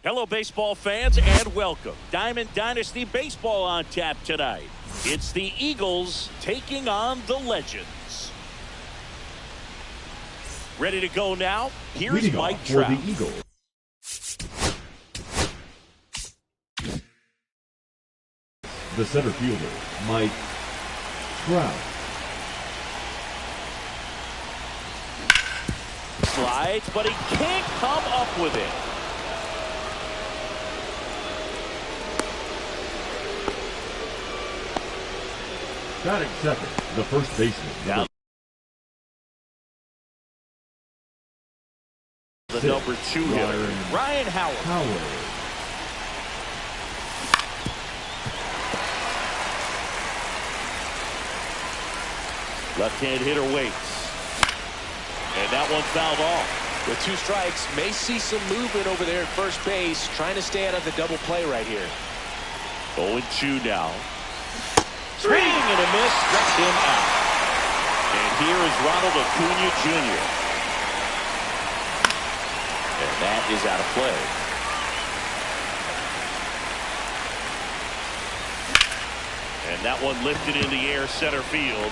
Hello, baseball fans, and welcome. Diamond Dynasty Baseball on tap tonight. It's the Eagles taking on the Legends. Ready to go now? Here's Mike Trout. For the Eagles. The center fielder, Mike Trout. Slides, but he can't come up with it. Batting second, the first baseman. Down the number 2 hitter, Ryan Howard. Left-hand hitter waits. And that one fouled off. With 2 strikes, may see some movement over there at first base, trying to stay out of the double play right here. 0-2 now. Swing and a miss, struck him out. And here is Ronald Acuna Jr. And that is out of play. And that one lifted in the air, center field.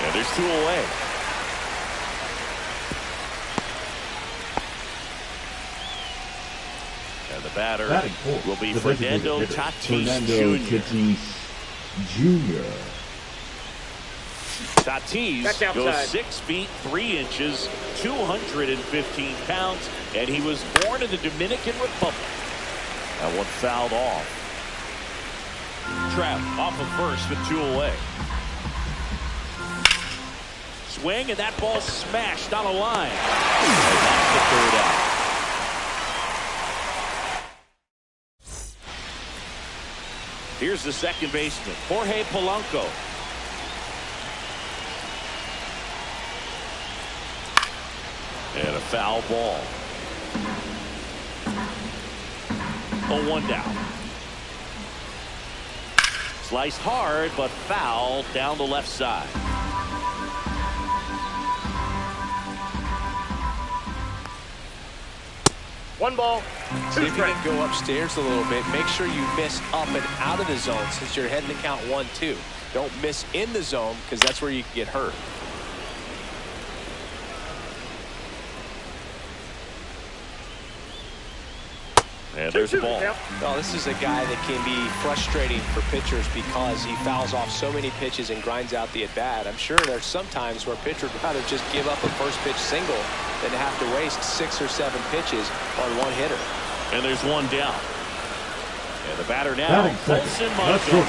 And there's 2 away. And the batter will be Fernando Tatis Jr. Tatis goes 6 feet 3 inches, 215 pounds, and he was born in the Dominican Republic. That one fouled off. Trout off of first with 2 away. Swing, and that ball smashed on a line. And that's the 3rd out. Here's the second baseman, Jorge Polanco. And a foul ball. 0-1 down. Sliced hard, but foul down the left side. One ball, 2 See if you can go upstairs a little bit. Make sure you miss up and out of the zone since you're heading to count 1-2. Don't miss in the zone because that's where you can get hurt. And there's the ball. Well, this is a guy that can be frustrating for pitchers because he fouls off so many pitches and grinds out the at-bat. I'm sure there's some times where a pitcher would rather just give up a first pitch single than to have to waste 6 or 7 pitches on one hitter. And there's 1 down. And the batter now, Colson Montgomery.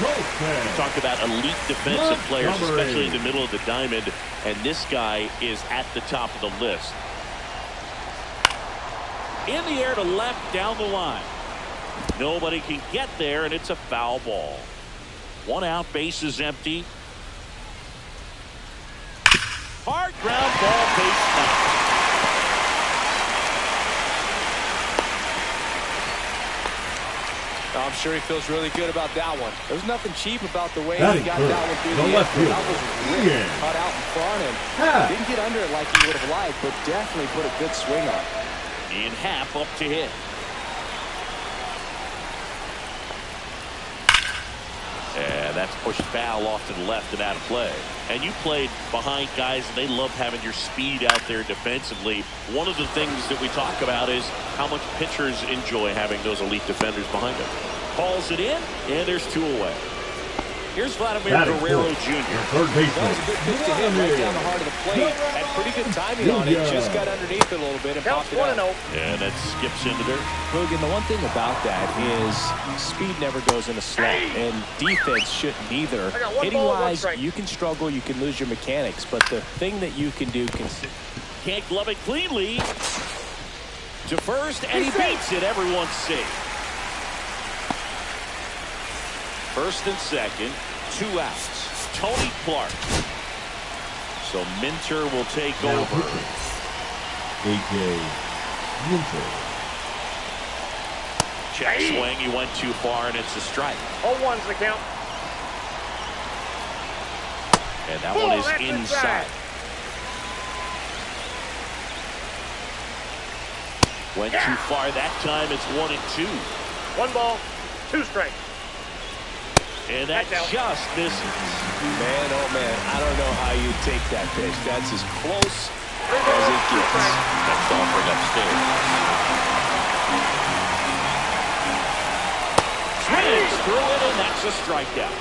We talked about elite defensive players, especially in the middle of the diamond, and this guy is at the top of the list. In the air to left down the line. Nobody can get there, and it's a foul ball. 1 out, base is empty. Hard ground ball, base knock. I'm sure he feels really good about that one. There's nothing cheap about the way Batting he got third, that one through the the left end. field. That was ripped, cut out in front, and didn't get under it like he would have liked, but definitely put a good swing on. In half up to hit. And that's pushed foul off to the left and out of play. And you played behind guys, and they love having your speed out there defensively. One of the things that we talk about is how much pitchers enjoy having those elite defenders behind them. Calls it in, and there's 2 away. Here's Vladimir Guerrero Jr. Third baseman. That was a good pitch to hit right down the heart of the plate. Had pretty good timing on it. Just got underneath it a little bit and popped it out. And that skips into there. Logan, the one thing about that is speed never goes in a slump, and defense shouldn't either. Hitting-wise, you can struggle, you can lose your mechanics, but the thing that you can do can't glove it cleanly to first, and he beats it. Everyone's safe. First and second, 2 outs. Tony Clark. So Minter will take over. A.J. Minter. Check swing. He went too far, and it's a strike. 0-1's the count. And that one is inside. Went too far that time. It's 1-2. 1 ball, 2 strikes. And that just misses. Man, oh man, I don't know how you take that pitch. That's as close as it gets. Next offering upstairs. Swings through it, and that's a strikeout.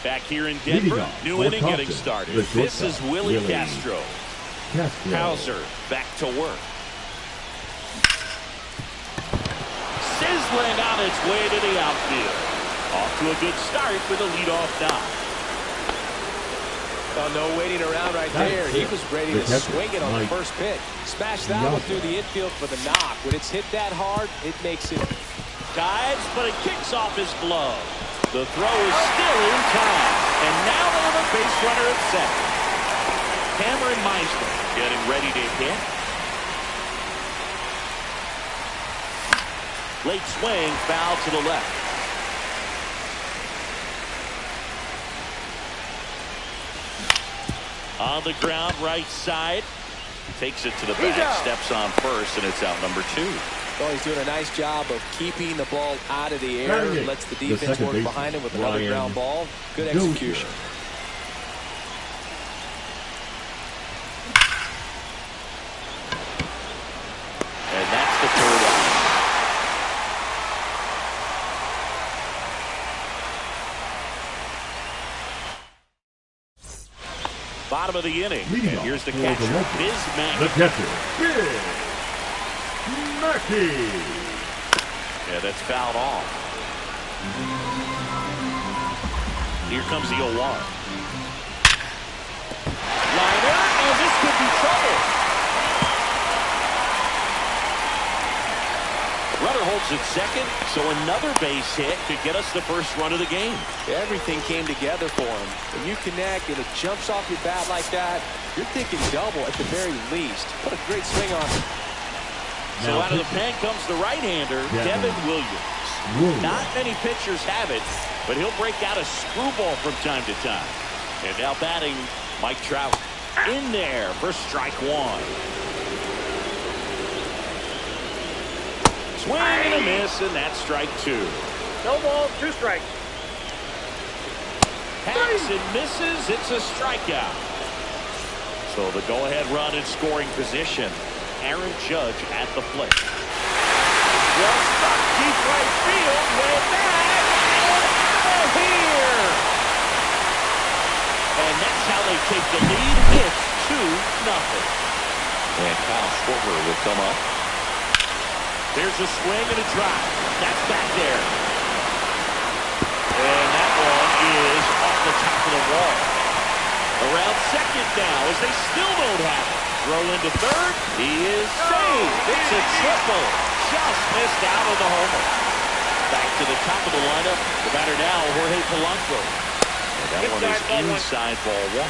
Back here in Denver, new inning getting started. This is Willie Castro. Hauser back to work. Sizzling on its way to the outfield. Off to a good start with a leadoff knock. Oh, no waiting around right there. He was ready to swing it on the first pitch. Smash that one through the infield for the knock. When it's hit that hard, it makes it. Dives, but it kicks off his glove. The throw is still in time. And now they have a base runner at second. Cameron Meisner getting ready to hit. Late swing, foul to the left. On the ground, right side. Takes it to the back, steps on first, and it's out number 2. Well, he's doing a nice job of keeping the ball out of the air. Lets the defense work behind him with another ground ball. Good execution. And that's the third out. Bottom of the inning. And here's the catcher, Biz Mackey. The catcher, Biz Mackey. Yeah, that's fouled off. Here comes the 0-1. Liner, and this could be trouble. Runner holds at second, so another base hit could get us the first run of the game. Everything came together for him. When you connect and it jumps off your bat like that, you're thinking double at the very least. What a great swing on it. So out of the pen comes the right-hander, Devin Williams. Not many pitchers have it, but he'll break out a screwball from time to time. And now batting, Mike Trout. In there for strike 1. Swing and a miss, and that's strike 2. No ball, 2 strikes. Hacks and misses. It's a strikeout. So the go-ahead run in scoring position. Aaron Judge at the plate. Well struck deep right field. Way back and out of here. And that's how they take the lead. It's 2-0. And Kyle Schwarber will come up. There's a swing and a drive. That's back there. And that one is off the top of the wall. Around second now as they still don't have it. Throw into third. He is saved. It's a triple. Just missed out on the homer. Back to the top of the lineup. The batter now, Jorge Polanco. And that one is inside ball 1.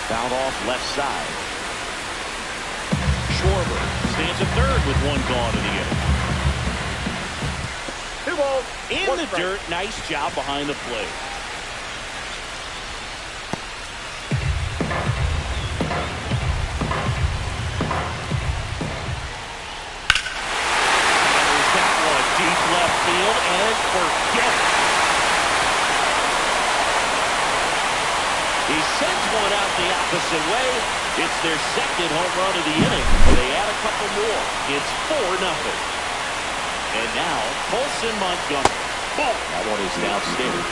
Fouled off left side. Schwarber stands at third with 1 gone in the inning. 2 balls. In the dirt. Nice job behind the plate. There's that one. Deep left field and forget it. He sends one out the opposite way. It's their second home run of the inning. They add a couple more. It's 4-0. And now, Colson Montgomery. Ball. That one is downstairs.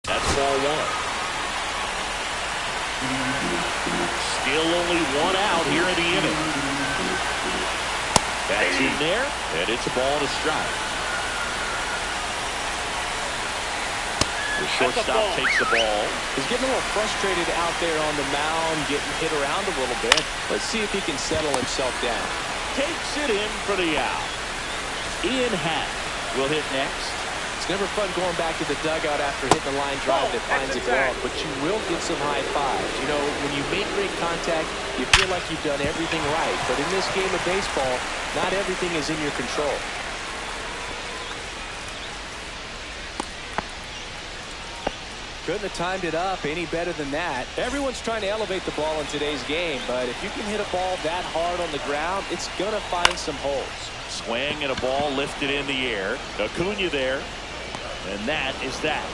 That's ball 1. Still only 1 out here in the inning. That's in there, and it's a ball and a strike. The shortstop takes the ball. He's getting a little frustrated out there on the mound, getting hit around a little bit. Let's see if he can settle himself down. Takes it in for the out. Ian Happ will hit next. It's never fun going back to the dugout after hitting a line drive that finds a glove, but you will get some high fives. You know, when you make great contact, you feel like you've done everything right. But in this game of baseball, not everything is in your control. Couldn't have timed it up any better than that. Everyone's trying to elevate the ball in today's game, but if you can hit a ball that hard on the ground, it's going to find some holes. Swing and a ball lifted in the air. Acuna there. And that is that.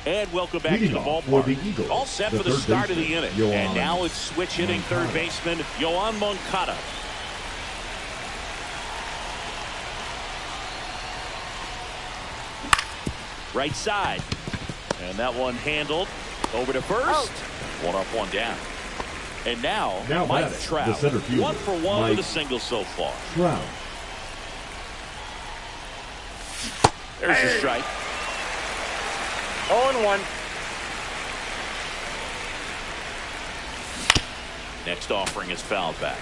And welcome back to the ballpark. All set for the start of the inning. And now it's switch hitting third baseman Yoan Moncada. Right side. And that one handled. Over to first. One up, one down. And now Mike Trout. 1 for 1 with a single so far. Trout. There's the strike. 0-1. Next offering is fouled back.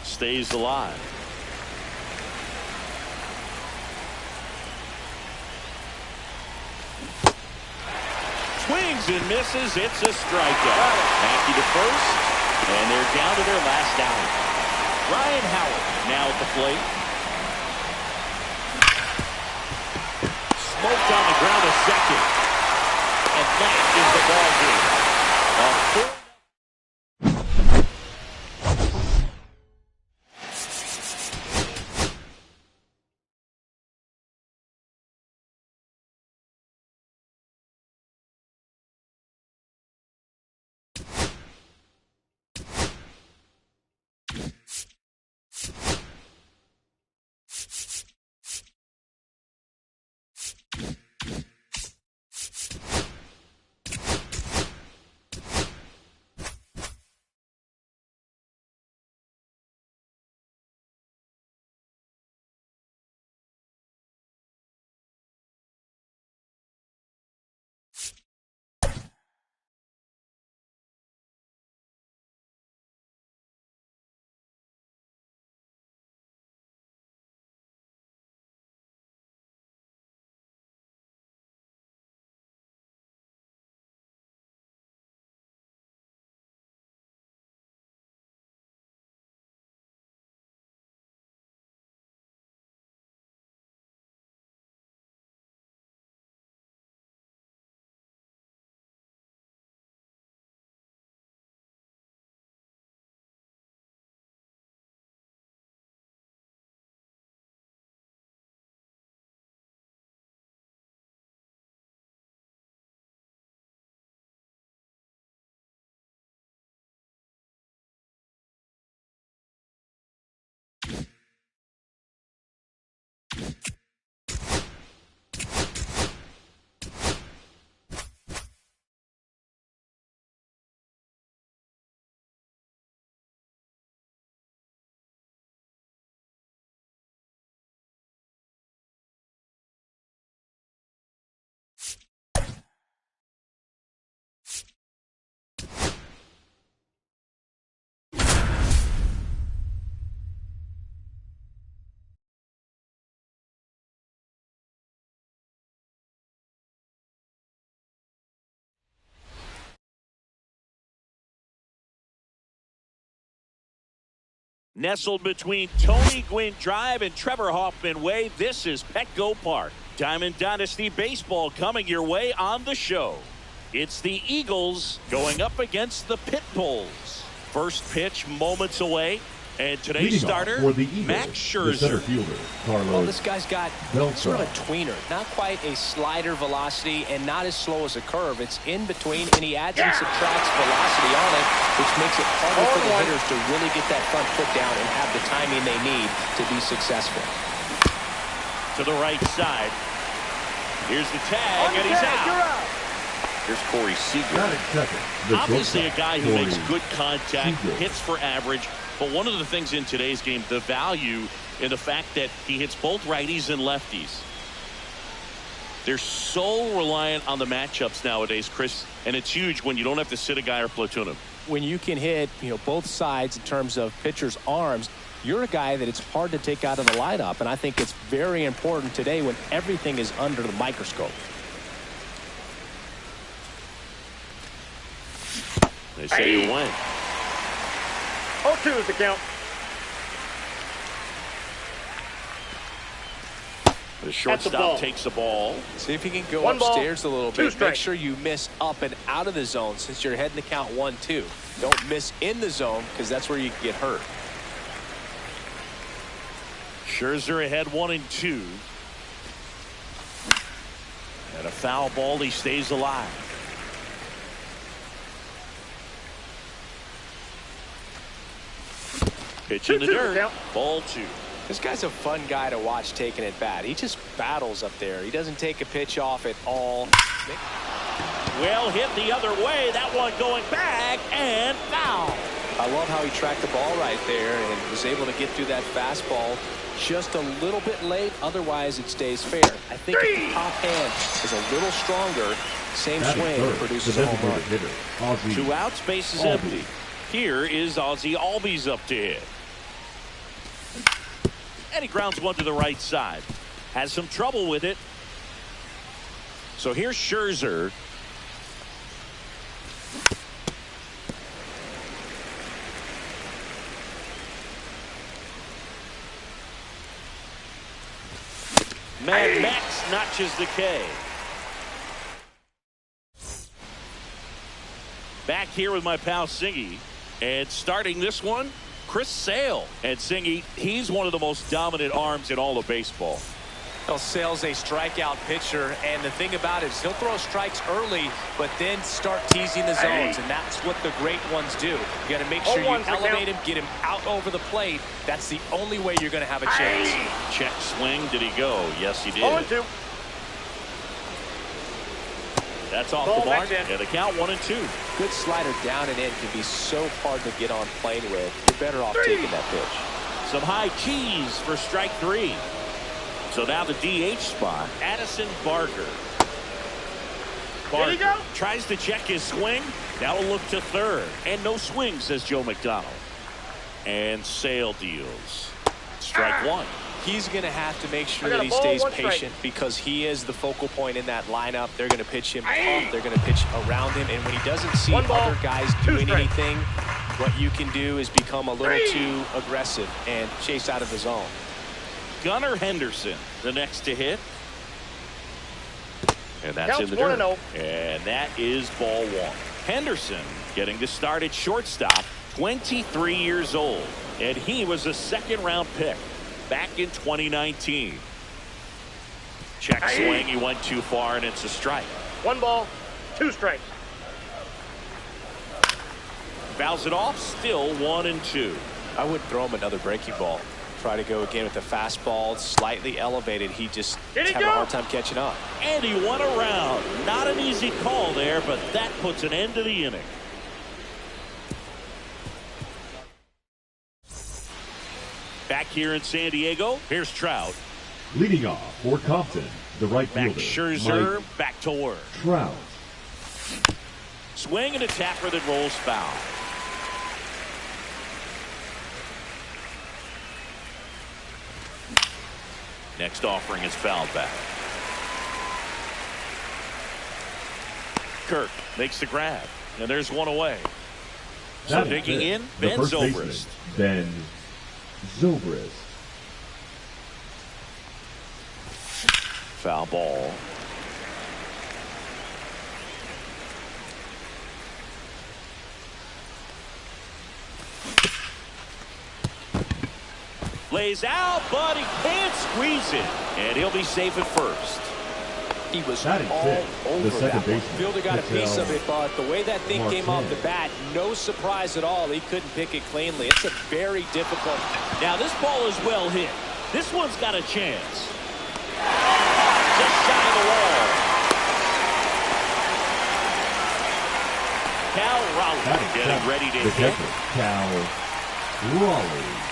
Stays alive. Swings and misses. It's a strikeout. Mackey to first, and they're down to their last out. Ryan Howard now at the plate. Smoked on the ground to second. And that is the ball game. Nestled between Tony Gwynn Drive and Trevor Hoffman Way, this is Petco Park. Diamond Dynasty Baseball coming your way on the show. It's the Eagles going up against the Pit Bulls. First pitch moments away. And today's starter, Max Scherzer. Well, this guy's got sort of a tweener. Not quite a slider velocity and not as slow as a curve. It's in between, and he adds and subtracts velocity on it, which makes it harder for the hitters to really get that front foot down and have the timing they need to be successful. To the right side. Here's the tag, and he's out. Here's Corey Seager. Obviously a guy who makes good contact, hits for average. But one of the things in today's game, the value in the fact that he hits both righties and lefties. They're so reliant on the matchups nowadays, Chris, and it's huge when you don't have to sit a guy or platoon him. When you can hit, both sides in terms of pitchers' arms, you're a guy that it's hard to take out of the lineup, and I think it's very important today when everything is under the microscope. They say you win. 0-2 is the count. The shortstop takes the ball. See if you can go upstairs a little bit. Make sure you miss up and out of the zone since you're heading to count 1-2. Don't miss in the zone because that's where you can get hurt. Scherzer ahead 1-2. And a foul ball. He stays alive. Pitch in the dirt. Ball 2. This guy's a fun guy to watch taking at bat. He just battles up there. He doesn't take a pitch off at all. Well hit the other way. That one going back and foul. I love how he tracked the ball right there and was able to get through that fastball just a little bit late. Otherwise, it stays fair. I think if the top hand is a little stronger, same swing produces a home run. 2 outs, base is empty. Here is Ozzie Albies up to hit. And he grounds one to the right side. Has some trouble with it. So here's Scherzer. Mad Max notches the K. Back here with my pal Singy. And starting this one, Chris Sale. And Singy, he's one of the most dominant arms in all of baseball. Well, Sale's a strikeout pitcher, and the thing about it is he'll throw strikes early, but then start teasing the zones, and that's what the great ones do. You got to make sure you elevate him, get him out over the plate. That's the only way you're going to have a chance. Check swing. Did he go? Yes, he did. 0-2. That's off the mark. And the count 1-2. Good slider down and in can be so hard to get on plane with. You're better off taking that pitch. Some high cheese for strike 3. So now the DH spot, Addison Barker. Barker tries to check his swing. Now a look to third. And no swing, says Joe McDonald. And Sale deals. Strike 1. He's going to have to make sure that he stays patient because he is the focal point in that lineup. They're going to pitch him up. They're going to pitch around him. And when he doesn't see other guys doing anything, what you can do is become a little too aggressive and chase out of the zone. Gunnar Henderson, the next to hit. And that's in the dirt. And that is ball 1. Henderson getting to start at shortstop, 23 years old. And he was a second-round pick back in 2019. Check swing. He went too far, and it's a strike. 1 ball, 2 strikes. Fouls it off. Still 1-2. I would throw him another breaking ball. Try to go again with the fastball, slightly elevated. He just having a hard time catching up. And he won around. Not an easy call there, but that puts an end to the inning. Back here in San Diego, here's Trout. Leading off for Compton, the right fielder. Back Scherzer, back to work. Trout. Swing and a tapper that rolls foul. Next offering is fouled back. Kirk makes the grab, and there's one away. So digging in, Ben Zobrist. Ben Zobrist. Foul ball. Lays out, but he can't squeeze it. And he'll be safe at first. He was all over that one. Fielder got a piece of it, but the way that thing came off the bat, no surprise at all. He couldn't pick it cleanly. It's a very difficult. Now this ball is well hit. This one's got a chance. Just shy of the wall. Cal Raleigh getting ready to hit. Cal Raleigh.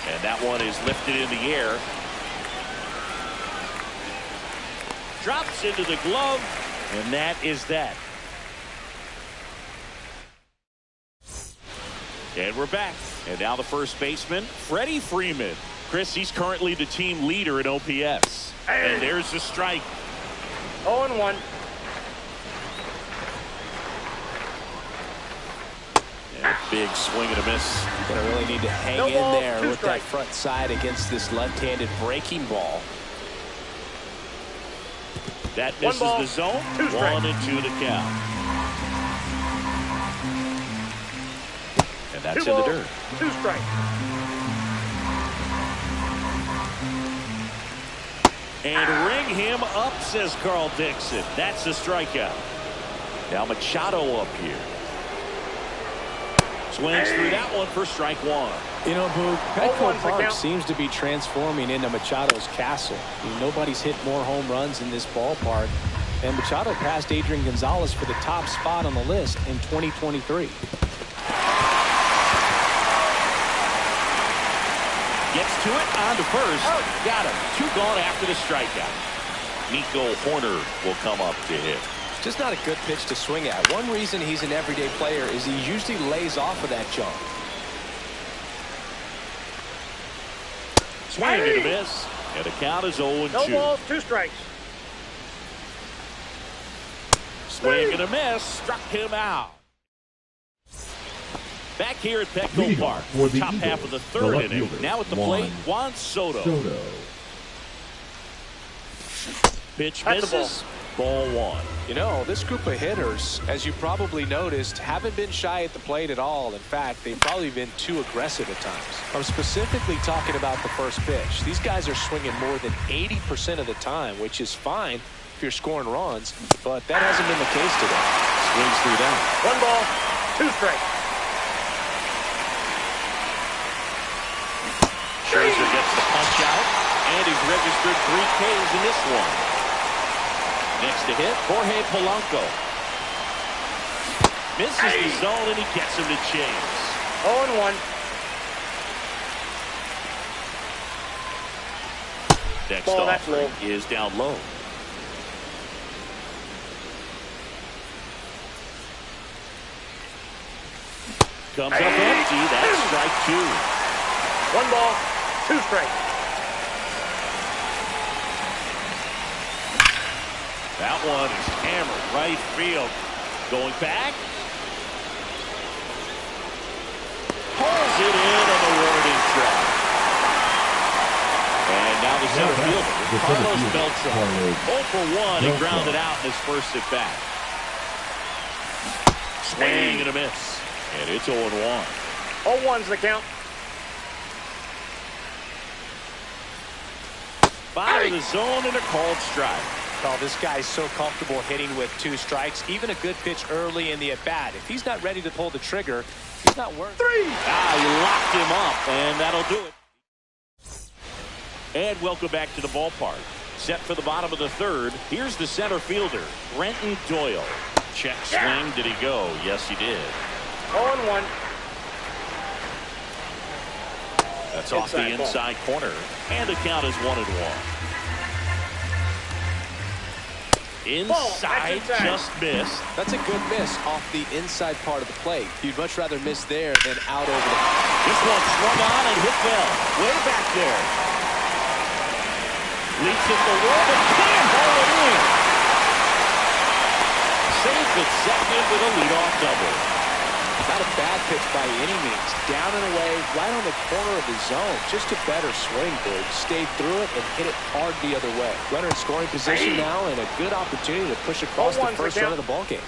And that one is lifted in the air. Drops into the glove, and that is that. And we're back. And now the first baseman, Freddie Freeman. Chris, he's currently the team leader in OPS. And there's the strike. 0-1. Big swing and a miss. Gonna really need to hang No in ball, there two with strikes. that front side against this left-handed breaking ball. That One misses ball, the zone. two strikes. 1-2 the count. And that's Two in the balls, dirt. 2 strikes. And ring him up, says Carl Dixon. That's the strikeout. Now Machado up here. Swings through that one for strike one. You know, Boog, Petco one's the Park count. seems to be transforming into Machado's castle. I mean, nobody's hit more home runs in this ballpark. And Machado passed Adrian Gonzalez for the top spot on the list in 2023. Gets to it, on to first. Got him. 2 gone after the strikeout. Nico Horner will come up to hit. It's just not a good pitch to swing at. One reason he's an everyday player is he usually lays off of that jump. Swing and a miss. And the count is 0-2. No balls, 2 strikes. Swing and a miss. Struck him out. Back here at Petco Leading Park. off for the Top Eagles, half of the the third left inning. fielder, Now at the Juan plate, Juan Soto. Pitch That's a misses. Ball 1. You know, this group of hitters, as you probably noticed, haven't been shy at the plate at all. In fact, they've probably been too aggressive at times. I'm specifically talking about the first pitch. These guys are swinging more than 80% of the time, which is fine if you're scoring runs, but that hasn't been the case today. Swings through that. 1 ball, 2 strikes. Scherzer gets the punch out, and he's registered 3 Ks in this one. Next to hit, Jorge Polanco. Misses the zone, and he gets him to chase. 0-1. Next Ball, that's offering low. is down low. Comes up empty. That's strike 2. 1 ball, 2 strikes. That one is hammered right field. Going back. Pulls it in on the warning track. And now the center fielder, Carlos Beltran. 0 for 1. He grounded out in his first at bat. Swing and a miss. And it's 0-1. 0-1's the count. Fire the zone and a called strike. Oh, this guy's so comfortable hitting with 2 strikes. Even a good pitch early in the at-bat. If he's not ready to pull the trigger, he's not worth 3. He locked him up, and that'll do it. And welcome back to the ballpark. Set for the bottom of the third. Here's the center fielder, Renton Doyle. Check swing. Did he go? Yes, he did. 0-1. That's off the inside corner. And the count is 1-1. Inside, just missed. That's a good miss off the inside part of the plate. You'd much rather miss there than out over the... This one swung on and hit well. Way back there. Leaps it forward and can't haul it in. Safe at second with a leadoff double. Not a bad pitch by any means. Down and away, right on the corner of the zone. Just a better swing, Boog. Stayed through it and hit it hard the other way. Runner in scoring position now and a good opportunity to push across the first run of the ballgame.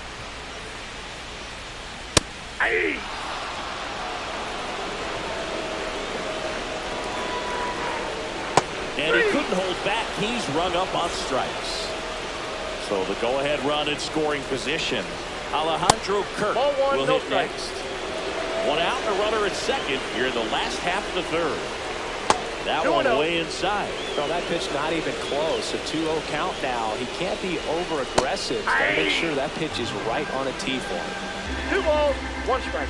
And he couldn't hold back. He's rung up on strikes. So the go-ahead run in scoring position. Alejandro Kirk will hit next. 1 out and a runner at second here in the last half of the third. That one way inside. Well, that pitch not even close. A 2-0 count now. He can't be over-aggressive. He's got to make sure that pitch is right on a tee for him. 2 balls, 1 strike.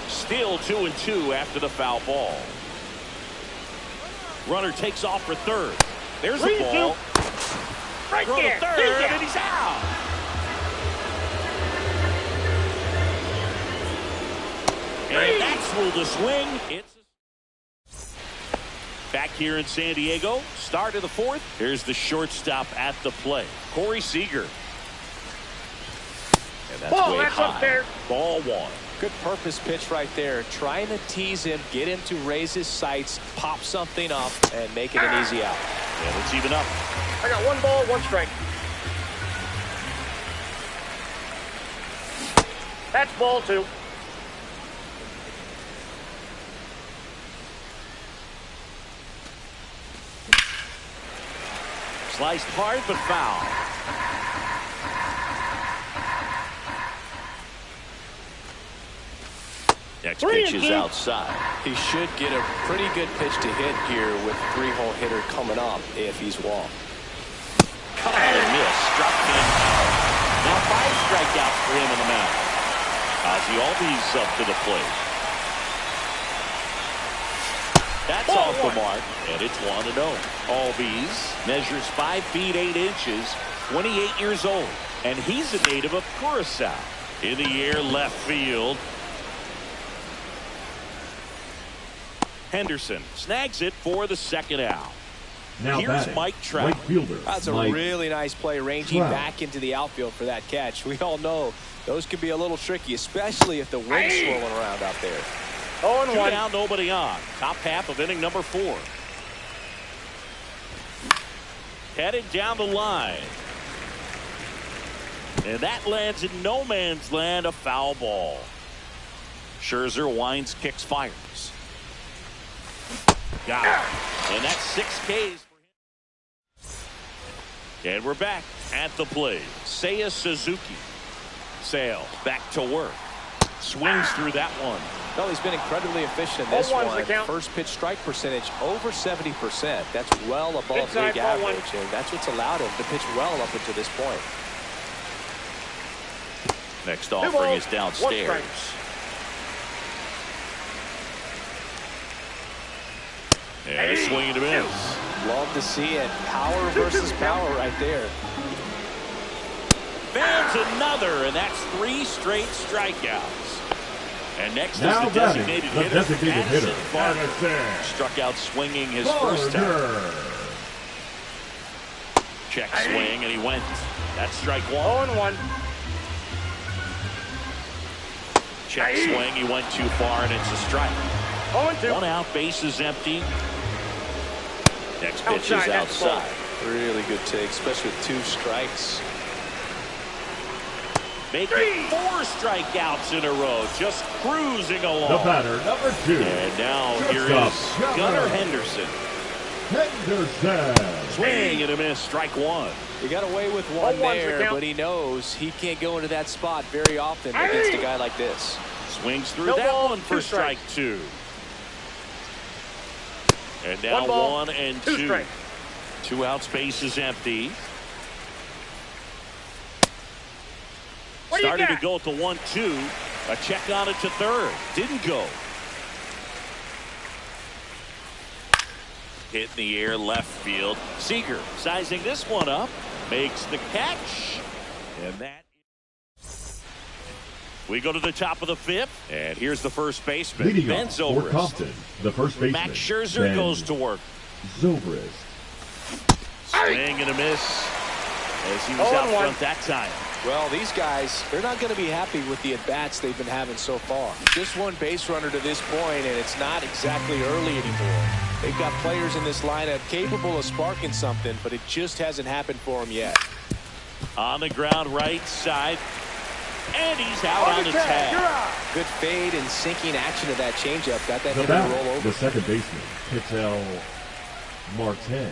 Still 2-2 after the foul ball. Runner takes off for third. There's the ball. Right Throw there. to third, and he's out. And that's ruled a swing. It's Back here in San Diego, start of the fourth. Here's the shortstop at the plate, Corey Seager. And that's Ball, way that's high. up there. Ball one. Good purpose pitch right there. Trying to tease him, get him to raise his sights, pop something up, and make it an easy out. And it's even up. I got 1 ball, 1 strike. That's ball 2. Sliced hard, but foul. Next pitch is outside. He should get a pretty good pitch to hit here with 3-hole hitter coming up if he's walked. Cut and miss. Struck him out. Now 5 strikeouts for him on the mound. Ozzie Albies up to the plate. That's off the mark, and it's 1-0. Albies measures 5 feet 8 inches, 28 years old, and he's a native of Curacao. In the air, left field. Henderson snags it for the second out. Now Here's batting, Mike Trout. right fielder. That's a Mike really nice play, ranging Trout. back into the outfield for that catch. We all know those can be a little tricky, especially if the wind's swirling around out there. 0-1. 2 down, nobody on. Top half of inning number 4. Headed down the line. And that lands in no man's land, a foul ball. Scherzer winds, kicks, fires. Got it. And that's 6 Ks for him. And we're back at the plate. Seiya Suzuki. Sale back to work. Swings through that one. Well, he's been incredibly efficient in this 0-1's one. the count. First pitch strike percentage over 70%. That's well above Inside, league ball 1. average, and that's what's allowed him to pitch well up until this point. Next offering is downstairs. And a swing and a miss. Love to see it. Power versus power right there. Fans another, and that's 3 straight strikeouts. And next Now is the batting, designated the hitter, designated hitter, Addison Barger. Addison Struck out swinging his first time. Barger. Check swing, and he went. That's strike 1. 0-1. Check swing, he went too far, and it's a strike. 0-2. 1 out, base is empty. Next pitch Outside, is that's ball. outside. Really good take, especially with 2 strikes. Making 4 strikeouts in a row, just cruising along. The batter, number 2. And now here Shortstop, is Gunnar Henderson. Henderson. Swing and a miss, strike 1. He got away with 1 0-1's the there, count. but he knows he can't go into that spot very often against a guy like this. Swings through No that ball, one for 2 strike strikes. 2. And now 1 ball, 1 and 2 2. strikes. 2 out, space is empty. What do you Started to got? go at the 1-2. A check on it to third. Didn't go. Hit in the air, left field. Seager sizing this one up. Makes the catch. And that. We go to the top of the 5th. And here's the first baseman, Leading Ben off for Zobrist. Compton, the first baseman. Max Scherzer Ben goes to work. Zobrist. Swing and a miss. As he was out 0-1. front that time. Well, these guys, they're not going to be happy with the at-bats they've been having so far. Just 1 base runner to this point, and it's not exactly early anymore. They've got players in this lineup capable of sparking something, but it just hasn't happened for them yet. On the ground, right side. And he's out on the You're tag. out. Good fade and sinking action of that changeup. Got that The hitter to roll batter, over. the second baseman, Pitel Marte.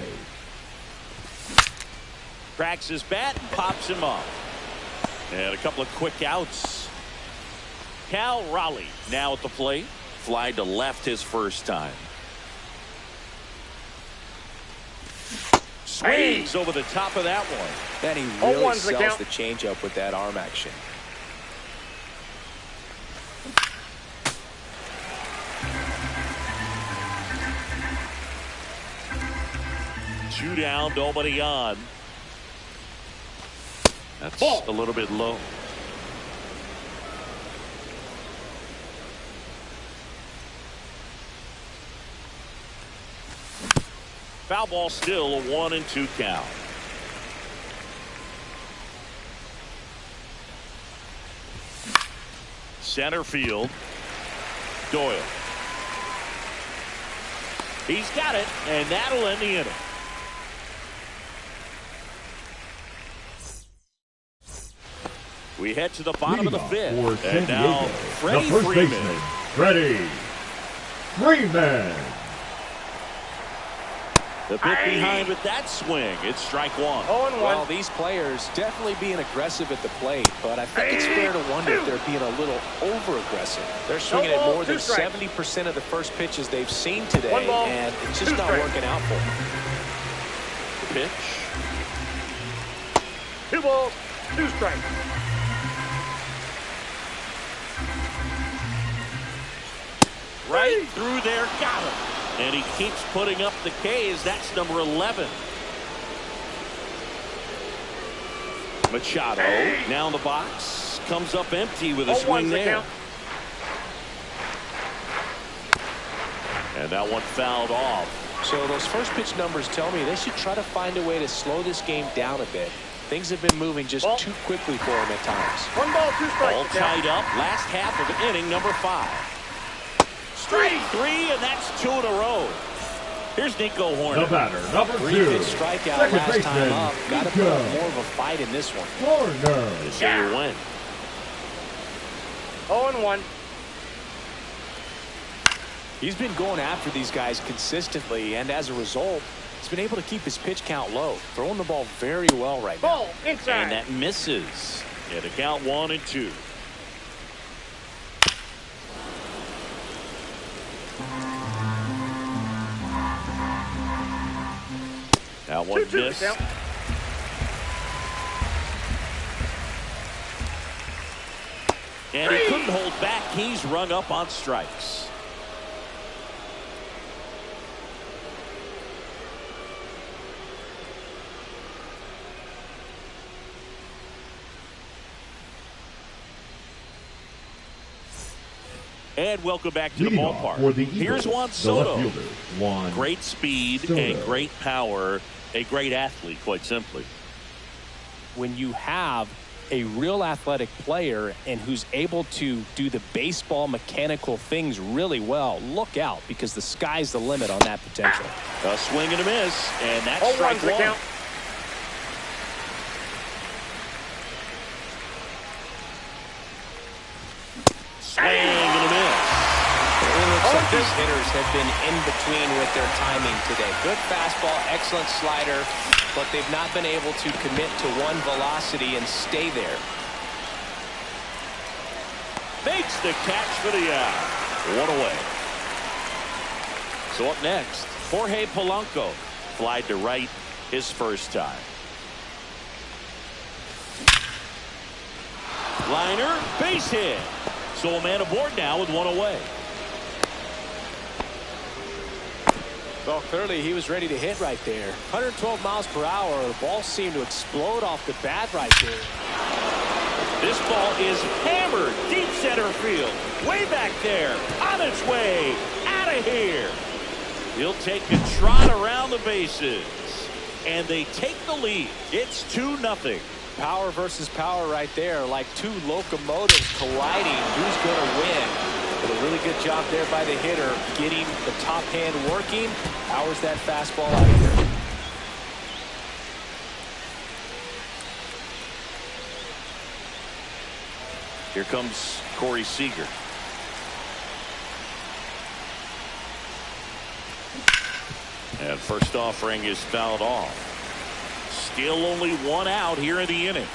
Cracks his bat and pops him up. And a couple of quick outs. Cal Raleigh now at the plate. Fly to left his first time. Swings over the top of that one. And he really 0-1's the sells count. the changeup with that arm action. Two down, nobody on. That's Ball. a little bit low. Foul ball, still a 1-2 count. Center field. Doyle. He's got it, and that'll end the inning. We head to the bottom of the fifth. And now Freddie Freeman. Freddie Freeman. The bit behind with that swing. It's strike one. 0-1. Well, these players definitely being aggressive at the plate, but I think it's fair to wonder if they're being a little over-aggressive. They're swinging at more than 70% of the first pitches they've seen today, and it's just not working out for them. Pitch. 2 balls, 2 strikes. Right through there, got him. And he keeps putting up the K's. That's number 11. Machado now in the box. Comes up empty with a swing there. And that one fouled off. So those first pitch numbers tell me they should try to find a way to slow this game down a bit. Things have been moving just too quickly for them at times. 1 ball, 2 strikes. All tied up. Last half of inning number 5. Strike 3, and that's 2 in a row. Here's Nico Horner. The batter, number 2. 3-pitch strikeout last time up. Got to put up more of a fight in this one. Horner. This will win. 0-1. He's been going after these guys consistently, and as a result, he's been able to keep his pitch count low, throwing the ball very well right now. Ball inside. And that misses. Yeah, to count 1-2. That one missed. And he couldn't hold back. He's rung up on strikes. And welcome back to the ballpark. Here's Juan Soto. Great speed and great power. A great athlete, quite simply. When you have a real athletic player and who's able to do the baseball mechanical things really well, look out, because the sky's the limit on that potential. A swing and a miss, and that's strike 1. Count. Swing and a miss. It looks like these hitters have been in between with their timing today. Good fastball, excellent slider, but they've not been able to commit to one velocity and stay there. Makes the catch for the out. 1 away. So up next, Jorge Polanco. Flied to right his first time. Liner, base hit. So a man aboard now with 1 away. Well, clearly he was ready to hit right there. 112 miles per hour. The ball seemed to explode off the bat right there. This ball is hammered deep center field. Way back there. On its way. Out of here. He'll take a trot around the bases. And they take the lead. It's 2-0. Power versus power right there, like 2 locomotives colliding. Who's going to win? But a really good job there by the hitter, getting the top hand working. Powers that fastball out of here. Here comes Corey Seager. And first offering is fouled off. Still only 1 out here in the inning.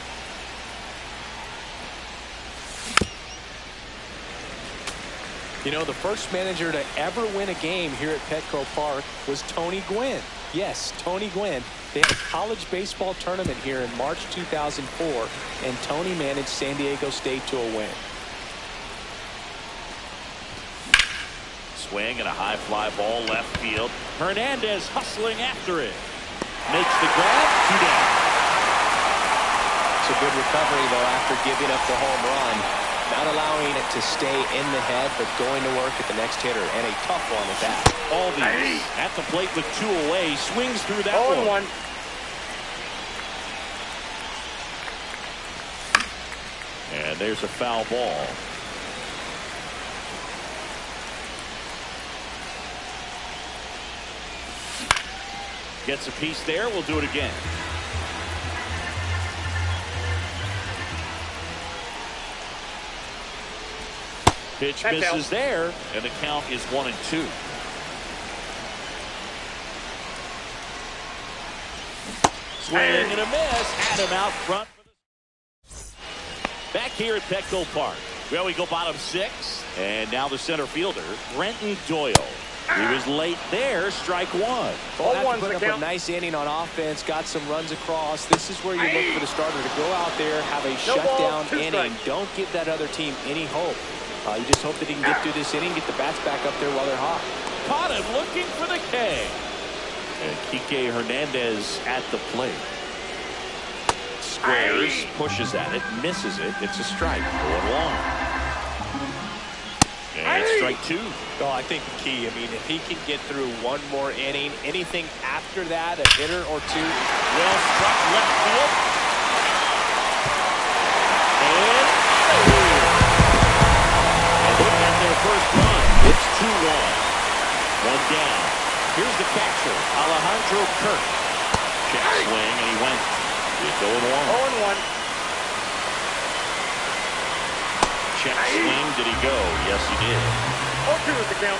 You know, the first manager to ever win a game here at Petco Park was Tony Gwynn. Yes, Tony Gwynn. They had a college baseball tournament here in March 2004, and Tony managed San Diego State to a win. Swing and a high fly ball left field. Hernandez hustling after it. Makes the grab. 2 down. It's a good recovery, though, after giving up the home run. Not allowing it to stay in the head, but going to work at the next hitter, and a tough one at that. Albies at the plate with 2 away, swings through that 0-1. And there's a foul ball. Gets a piece there. We'll do it again. Pitch misses there, and the count is 1-2. Swing and a miss. Had him out front. Back here at Petco Park. Well, we go bottom 6, and now the center fielder, Brenton Doyle. He was late there, strike 1. Well, put up a nice inning on offense, got some runs across. This is where you look for the starter to go out there, have a shutdown inning. Don't give that other team any hope. You just hope that he can get through this inning, get the bats back up there while they're hot. Caught him looking for the K. And Kike Hernandez at the plate. Squares, pushes at it, misses it. It's a strike, 1-1. And strike 2. Oh, I think the key, I mean, if he can get through one more inning, anything after that, a hitter or 2. Well struck left field. And they got their first run. It's 2-1. 1 down. Here's the catcher, Alejandro Kirk. Check swing, and he went. It's 0-1. 0-1. Check swing. Did he go? Yes, he did. 0-2 is the count.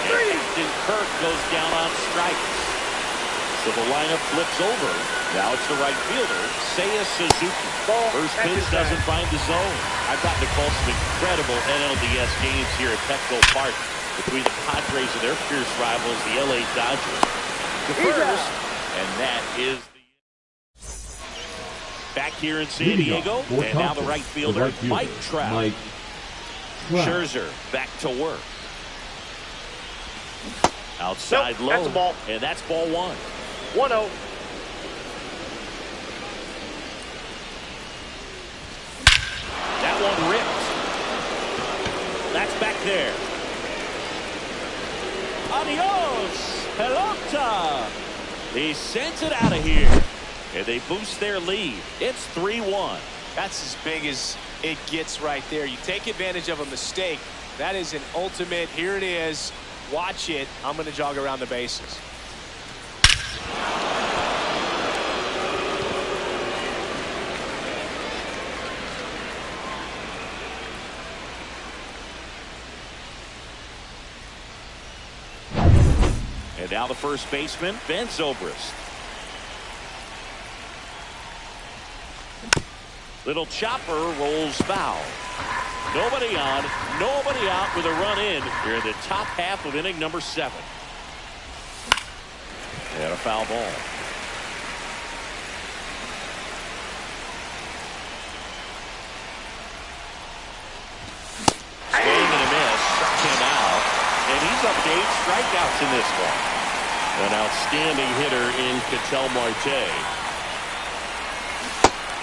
And Captain Kirk goes down on strikes. So the lineup flips over. Now it's the right fielder, Seiya Suzuki. First pitch doesn't find the zone. I've gotten to call some incredible NLDS games here at Petco Park between the Padres and their fierce rivals, the LA Dodgers. The first, and that is back here in San Diego, and now the right fielder, Mike Trout. Scherzer back to work. Outside low, that's a ball. and that's ball 1. 1-0. That one ripped. That's back there. Adios, pelota. He sends it out of here, and they boost their lead. It's 3-1. That's as big as it gets right there. You take advantage of a mistake. That is an ultimate. Here it is. Watch it. I'm going to jog around the bases. And now the first baseman, Ben Zobrist. Little chopper rolls foul. Nobody on, nobody out with a run in here in the top half of inning number 7. And a foul ball. Swing and a miss, struck him out, and he's up to 8 strikeouts in this one. An outstanding hitter in Ketel Marte.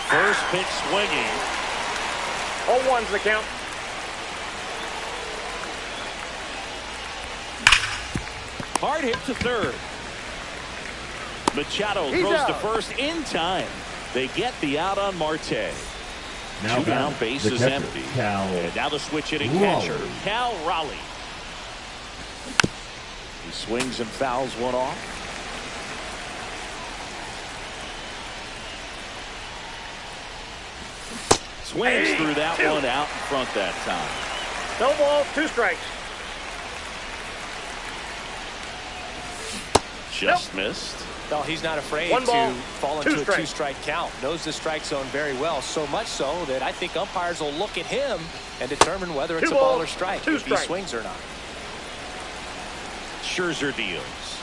First pitch swinging. 0-1's the count. Hard hit to third. Machado throws to first in time. They get the out on Marte. Now 2 down, base is empty. And now the switch hitting catcher, Cal Raleigh. He swings and fouls one off. Swings through that one out in front that time. No ball, 2 strikes. Just missed. No, he's not afraid One ball, to fall into a 2 strikes. 2-strike count. Knows the strike zone very well, so much so that I think umpires will look at him and determine whether it's 2 a ball balls, or strike, 2 if he strikes. swings or not. Scherzer deals.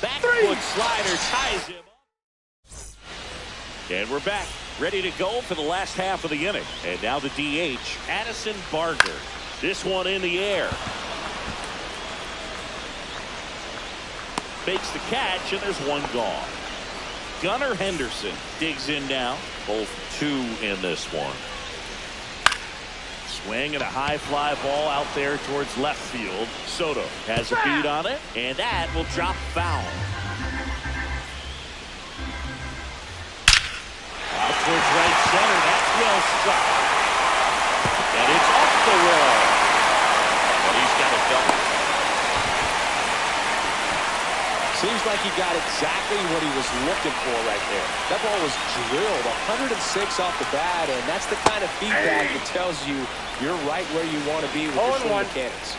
Back foot slider ties him up. And we're back, ready to go for the last half of the inning. And now the DH, Addison Barger. This one in the air. Makes the catch, and there's one gone. Gunnar Henderson digs in now. Both 2 in this one. Swing and a high fly ball out there towards left field. Soto has a beat on it, and that will drop foul. Out towards right center. That's well struck. And it's off the wall. But he's got it done. Seems like he got exactly what he was looking for right there. That ball was drilled 106 off the bat, and that's the kind of feedback that tells you you're right where you want to be with your swing mechanics.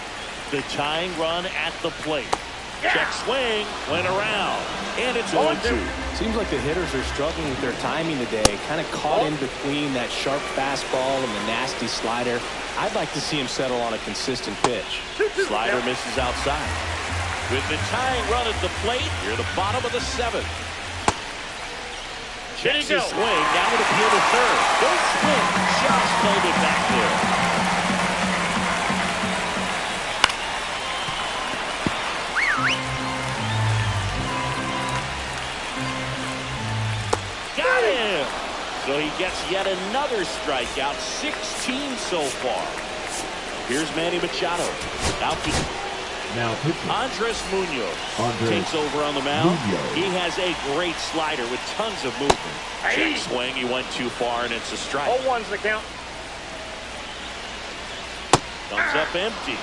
The tying run at the plate. Check swing, went around, and it's 0-2. Seems like the hitters are struggling with their timing today, kind of caught in between that sharp fastball and the nasty slider. I'd like to see him settle on a consistent pitch. Slider misses outside. With the tying run at the plate, you're the bottom of the 7th. Checks his swing, now with appeal to third. Don't swing, just hold it back there. Got him! So he gets yet another strikeout, 16 so far. Here's Manny Machado. Out to Now pitching. Andres Munoz takes over on the mound. He has a great slider with tons of movement. Check swing, he went too far, and it's a strike. 0-1's the count. Comes up empty.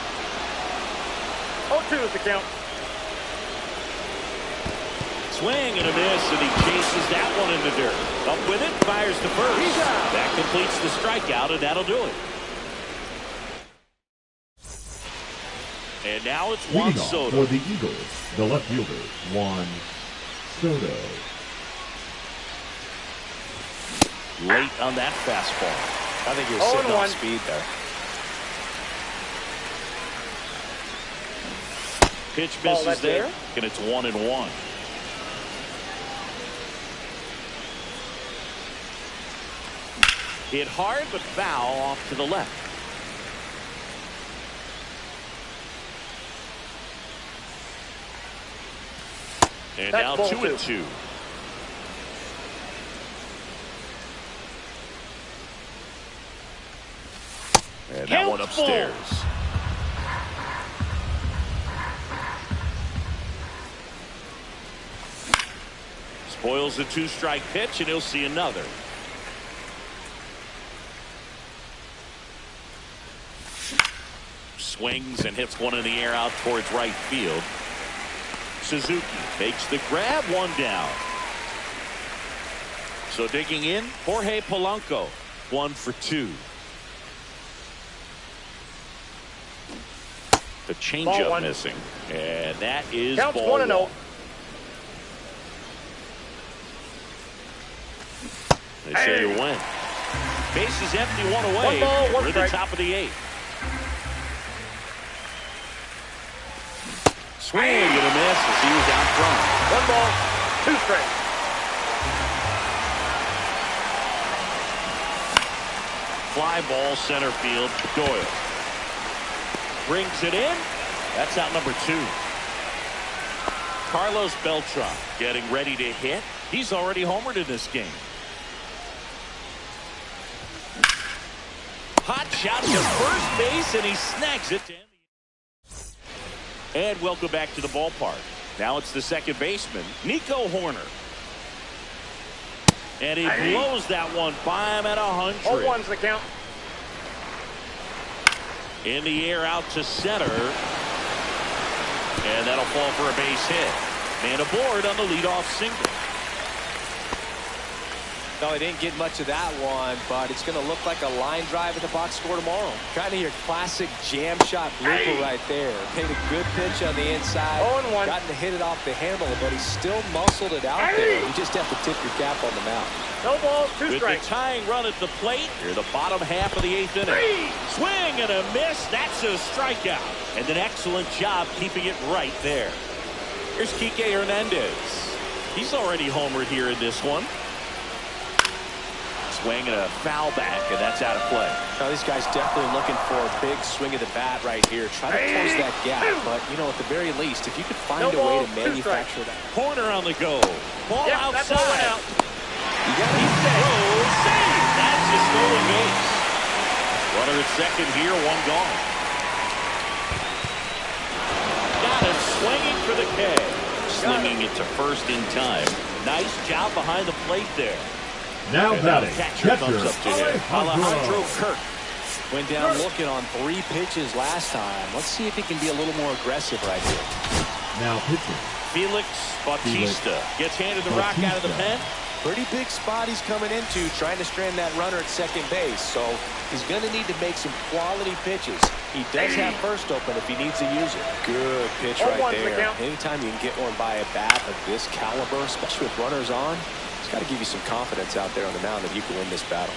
0-2 is the count. Swing and a miss, and he chases that one in the dirt. Up with it, fires to first. That completes the strikeout, and that'll do it. And now it's Juan Soto. For the Eagles, the left fielder, Juan Soto. Late on that fastball. I think he was sitting on speed there. Pitch misses there, and it's 1-1. Hit hard, but foul off to the left. And now 2-2. And that one upstairs. Spoils the 2-strike pitch, and he'll see another. Swings and hits one in the air out towards right field. Suzuki makes the grab, 1 down. So digging in, Jorge Polanco, 1 for 2. The changeup missing, and that is Counts ball 1-0. They say you win. Base is empty, 1 away. 1 ball, 1 We're at the strike. top of the 8th. Swing and a miss as he was out front. 1 ball, 2 strikes. Fly ball center field. Doyle brings it in. That's out number 2. Carlos Beltran getting ready to hit. He's already homered in this game. Hot shot to first base, and he snags it. And welcome back to the ballpark. Now it's the second baseman, Nico Horner. And he blows that one by him at 100. 0-1's the count. In the air out to center. And that'll fall for a base hit. Man aboard on the leadoff single. No, he didn't get much of that one, but it's going to look like a line drive at the box score tomorrow. Kind of your classic jam shot blooper right there. Paid a good pitch on the inside. 0-1. Gotten to hit it off the handle, but he still muscled it out there. You just have to tip your cap on the mound. No balls, 2 With strikes. the tying run at the plate, you're the bottom half of the 8th inning. Swing and a miss. That's a strikeout. And an excellent job keeping it right there. Here's Kike Hernandez. He's already homered here in this one. swing and a foul back, and that's out of play. Now, these guys definitely looking for a big swing of the bat right here. Try to close that gap, but, you know, at the very least, if you could find a way to manufacture that. Corner on the go. Ball outside. That's all went out. You got to Save. That's a stolen base. Runner at second here, one gone. Got it, swinging for the K. Slinging it to first in time. Nice job behind the plate there. Now batting, Catcher comes up to him. Alejandro Kirk. Went down looking on 3 pitches last time. Let's see if he can be a little more aggressive right here. Now pitching. Felix Bautista gets handed the rock out of the pen. Pretty big spot he's coming into, trying to strand that runner at second base. So he's going to need to make some quality pitches. He does have first open if he needs to use it. Good pitch right there. Anytime you can get one by a bat of this caliber, especially with runners on, it's got to give you some confidence out there on the mound that you can win this battle.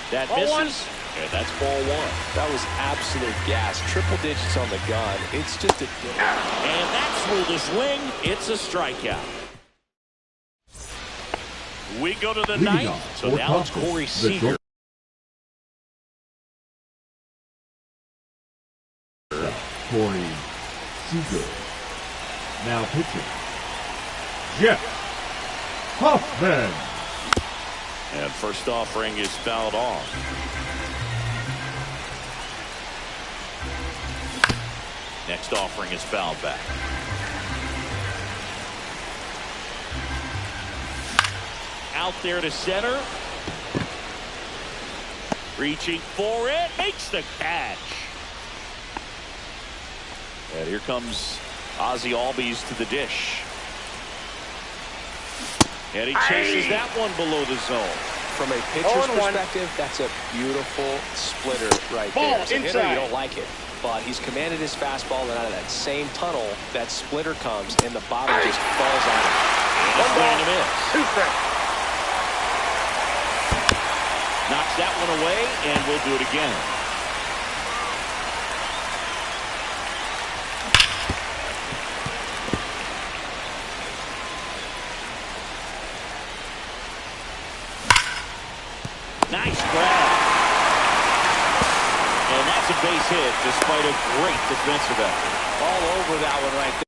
That misses. And that's ball 1. That was absolute gas. Triple digits on the gun. It's just a... And that's ruled a swing. It's a strikeout. We go to the ninth. So now it's Corey Seager. Corey Seager. Now pitching. Jeff Hoffman. And first offering is fouled off. Next offering is fouled back. Out there to center. Reaching for it. Makes the catch. And here comes Ozzie Albies to the dish. And he chases that one below the zone. From a pitcher's perspective, that's a beautiful splitter right there. As a hitter, you don't like it. But he's commanded his fastball, and out of that same tunnel, that splitter comes, and the bottom just falls out of it. One ball and a miss. 2 strikes. Knocks that one away, and we'll do it again. Nice grab. And that's a base hit despite a great defensive effort. All over that one right there.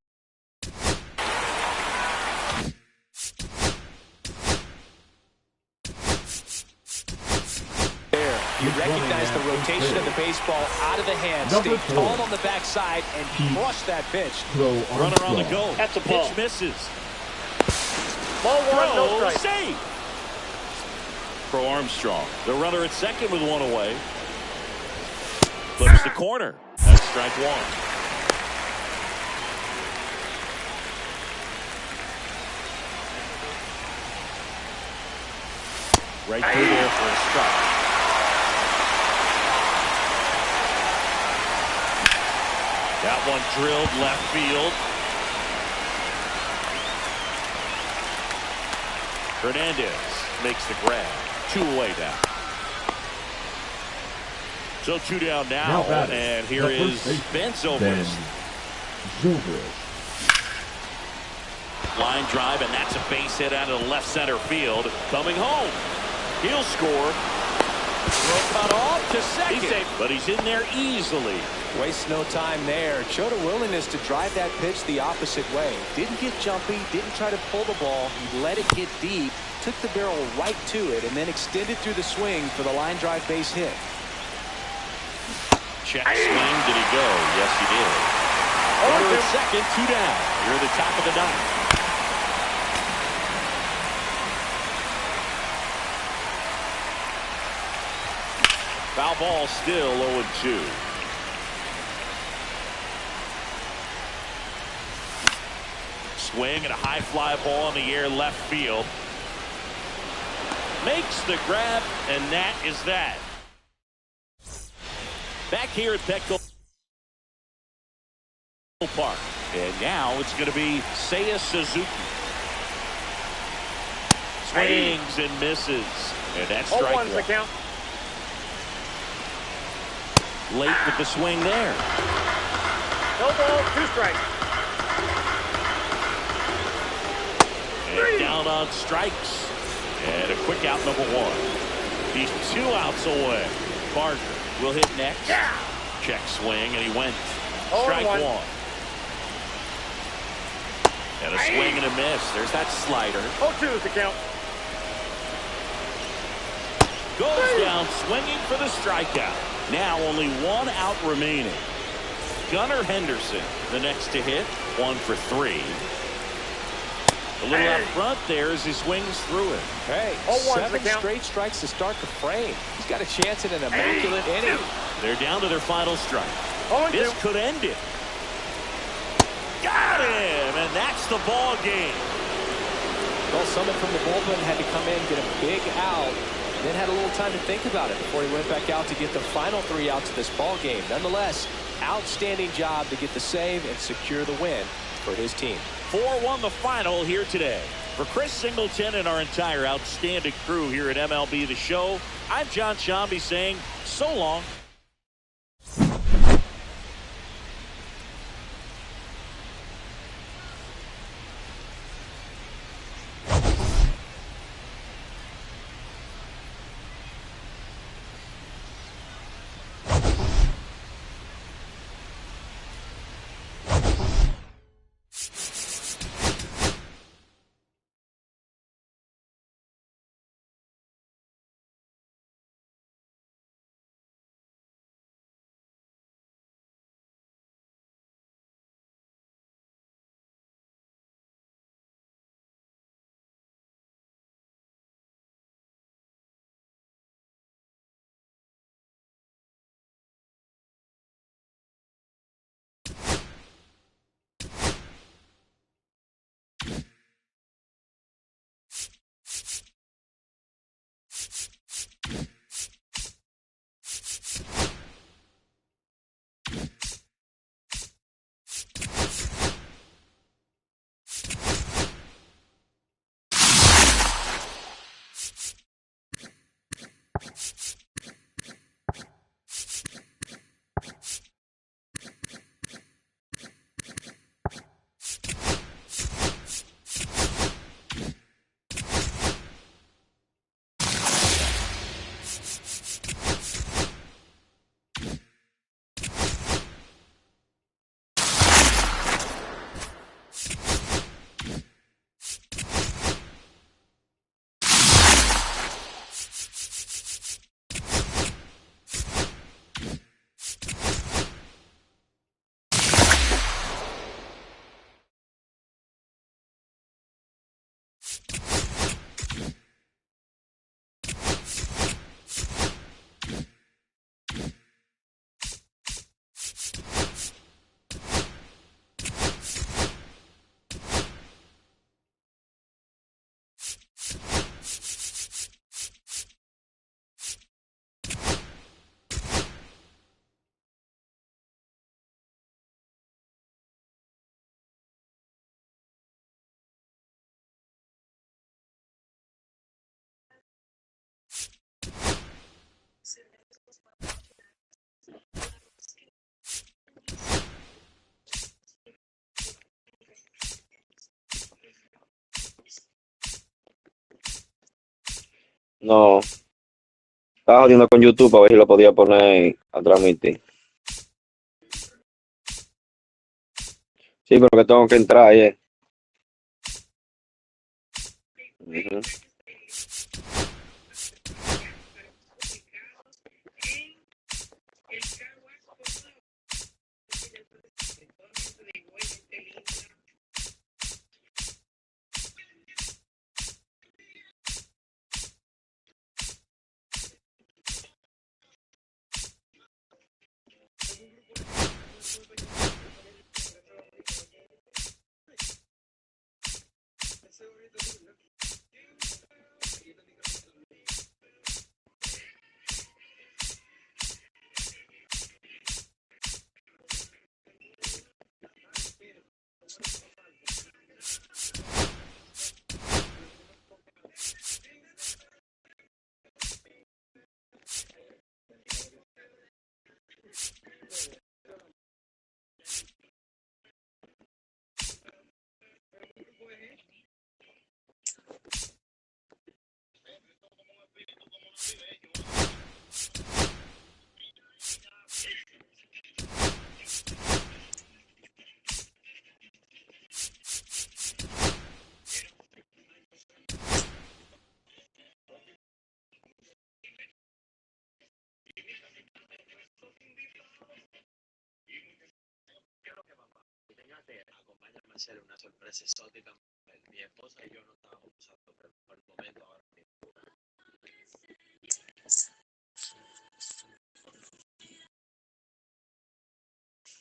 You recognize the rotation of the baseball out of the hand. Stay tall on the backside and crush that pitch. Runner on the go. That's a ball. Pitch misses. Ball 1, no strike. Save. For Armstrong. The runner at second with one away. Flips the corner. That's strike 1. Right through there for a strike. That one drilled left field. Hernandez makes the grab. 2 away now. So 2 down now, and here is Ben Zobrist. Line drive, and that's a base hit out of the left center field. Coming home. He'll score. Throw cut off to second, but he's in there easily. Wastes no time there. Showed a willingness to drive that pitch the opposite way. Didn't get jumpy, didn't try to pull the ball. He let it get deep, took the barrel right to it, and then extended through the swing for the line drive base hit. Check swing. Did he go? Yes, he did. Runner at second, 2 down. You're at the top of the 9th. Foul ball still 0-2. Swing and a high fly ball in the air left field. Makes the grab, and that is that. Back here at Petco Park. And now it's going to be Seiya Suzuki. Swings and misses. And that's strike 1. The count. Late with the swing there. No ball, 2 strikes. And down on strikes. And a quick out, number one. He's 2 outs away. Carter will hit next. Yeah. Check swing, and he went. Oh, Strike one. one. And a swing and a miss. There's that slider. 0-2 is the count. Goes down swinging for the strikeout. Now only 1 out remaining. Gunnar Henderson, the next to hit. 1 for 3. A little out front there as he swings through it. Hey, 7 straight strikes to start the frame. He's got a chance at an immaculate inning. They're down to their final strike. 0-2. This could end it. Got him, and that's the ball game. Well, someone from the bullpen had to come in, get a big out, then had a little time to think about it before he went back out to get the final 3 outs of this ball game. Nonetheless, outstanding job to get the save and secure the win for his team. 4-1 the final here today. For Chris Singleton and our entire outstanding crew here at MLB The Show, I'm John Shambi saying so long. No, estaba jodiendo con YouTube a ver si lo podía poner a transmitir. Sí, pero que tengo que entrar, Ujú.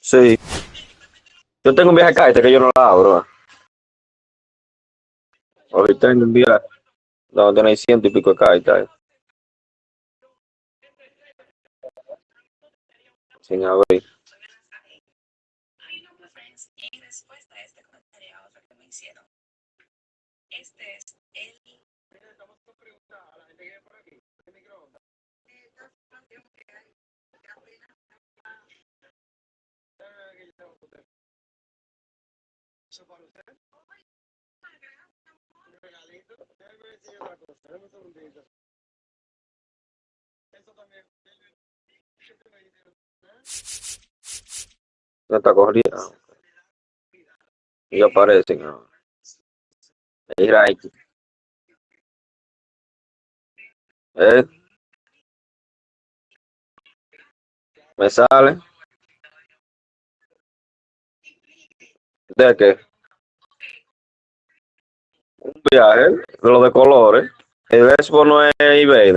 Sí. Yo tengo un viaje acá, que yo no la abro. Ahorita tengo un viaje. No, tenéis ciento y pico de cartas. Sin abrir. No está corriendo. Y aparecen. ¿No? Mira ahí. ¿Eh? Me sale. ¿De qué? Un viaje. De lo de colores. El Expo no es eBay.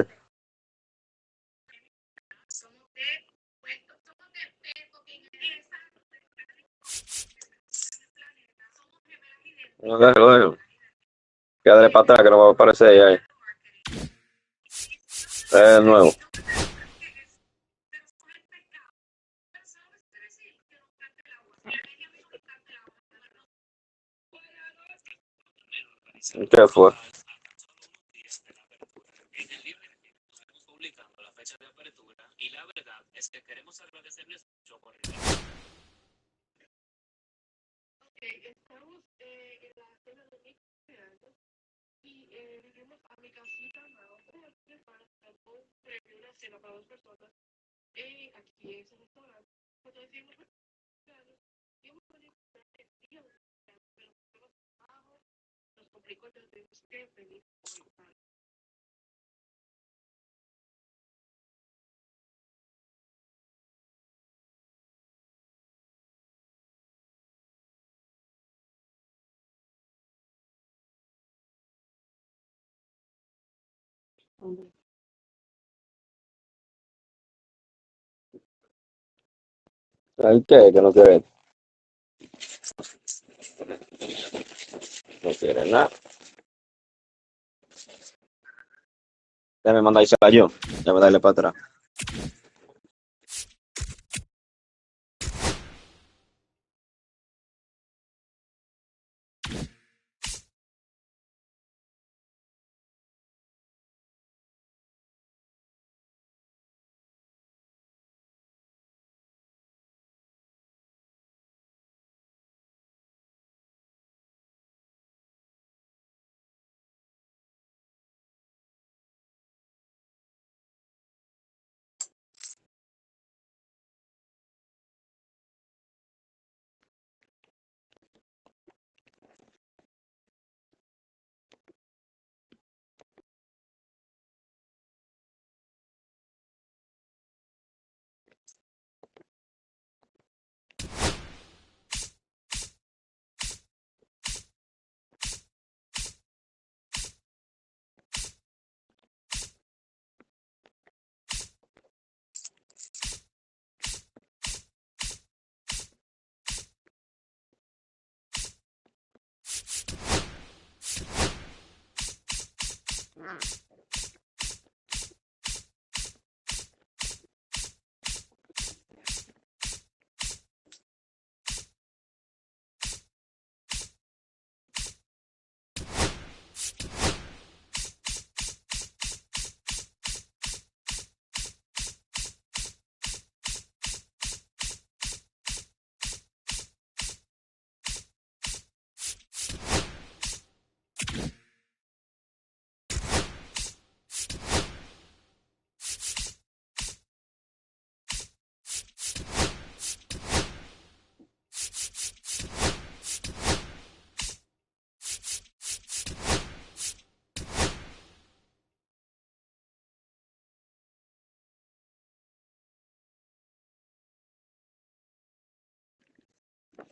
No, déjalo. Que dale para atrás que no va a aparecer ahí. Es nuevo. ¿Qué fue? ¿Ahí qué? Que no quiere. No quiere nada. Déjame mandársela yo. Déjame darle para atrás.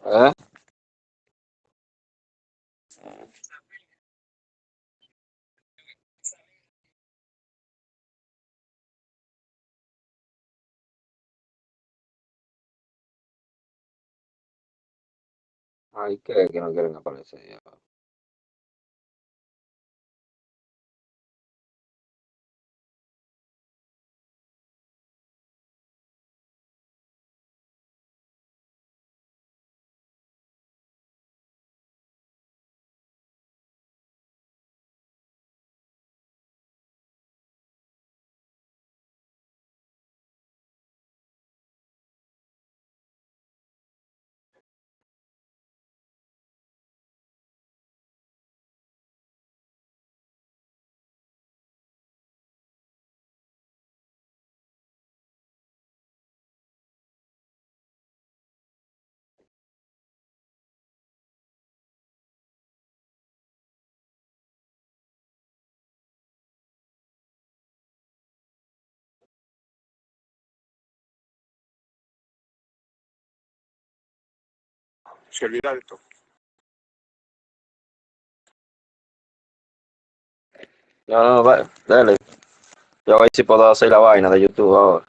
¿Eh? Ay, que no quieren aparecer ya. Se olvida de esto. No, no, dale. Yo voy a ver si puedo hacer la vaina de YouTube ahora.